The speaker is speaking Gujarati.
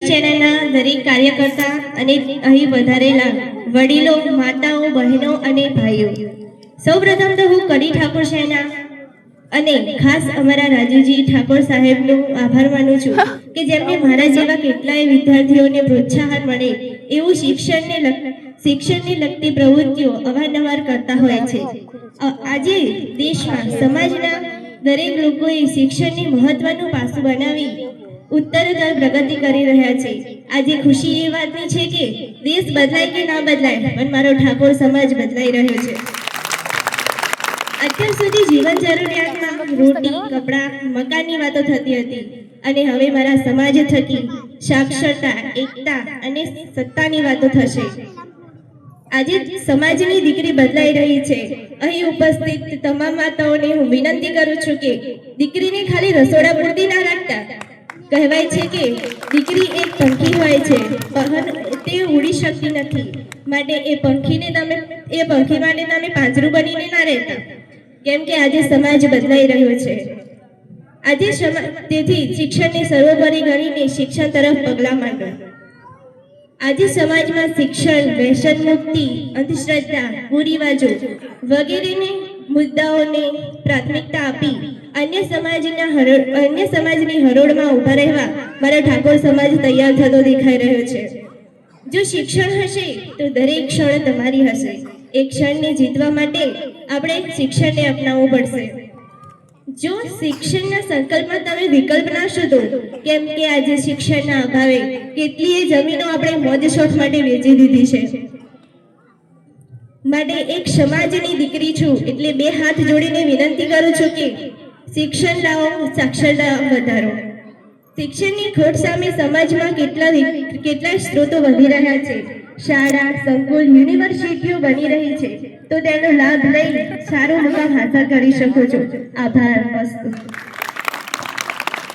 ચેનલના દરેક કાર્યકર્તા અને અહીં વધારેલા વડીલો, માતાઓ, બહેનો અને ભાઈઓ, સૌપ્રથમ તો હું કડી ઠાકોર સેના અને ખાસ અમારા રાજુજી ઠાકોર સાહેબનો આભાર માનું છું કે જેમને મારા જેવા કેટલાય વિદ્યાર્થીઓને પ્રોત્સાહન મળે એવું શિક્ષણને લગતી પ્રવૃત્તિઓ અવારનવાર કરતા હોય છે। આજે દેશમાં સમાજના દરેક લોકોએ શિક્ષણને મહત્વનું પાસું બનાવી ઉત્તરોત્તર પ્રગતિ કરી રહ્યા છે। આજે ખુશી એ વાતની છે કે દેશ બદલાય કે ના બદલાય પણ મારો ઠાકોર સમાજ બદલાઈ રહ્યો છે। અત્યાર સુધી જીવન જરૂરિયાતમાં રોટી, કપડાં, મકાનની વાતો થતી હતી અને હવે મારા સમાજ થકી સાક્ષરતા, એકતા અને સત્તાની વાતો થશે। આજે સમાજની દીકરી બદલાઈ રહી છે। અહીં ઉપસ્થિત તમામ માતાઓને હું વિનંતી કરું છું કે દીકરીને ખાલી રસોડા પૂરતી ના રાખતા। કહેવાય છે કે દીકરી એક પંખી હોય છે પણ તે ઉડી શકતી નથી, માટે એ પંખી માટે તમે પાંજરું બનીને ના રહેતા, કેમ કે આજે સમાજ બદલાઈ રહ્યો છે। આજે તેથી શિક્ષણને સર્વોપરી ગણીને શિક્ષણ તરફ પગલાં માંડો। આજે સમાજમાં શિક્ષણ, વ્યસન મુક્તિ, અંધશ્રદ્ધા, કુરિવાજો વગેરેને મુદ્દાઓને પ્રાથમિકતા આપી અન્ય સમાજની હરોળમાં ઊભા રહેવા મારો ઠાકોર સમાજ તૈયાર થતો દેખાઈ રહ્યો છે। જો શિક્ષણ હશે તો દરેક ક્ષણ તમારી હશે। એક ક્ષણને જીતવા માટે આપણે શિક્ષણને અપનાવવું પડશે। જો શિક્ષણના સંકલ્પમાં તમે વિકલ્પ ના શોધો, કેમ કે આજે શિક્ષણના અભાવે કેટલીય જમીનો આપણે મોજ શોખ માટે વેચી દીધી છે। માટે એક સમાજની દીકરી છું એટલે બે હાથ જોડીને વિનંતી કરું છું કે શિક્ષણ લાવો, સાક્ષરતા વધારો। શિક્ષણની ખોટ સામે સમાજમાં કેટલા સ્ત્રોતો વધી રહ્યા છે। શાળા, સંકુલ, યુનિવર્સિટીઓ બની રહી છે તો તેનો લાભ લઈ સારો મુકામ હાંસલ કરી શકો છો। આભાર।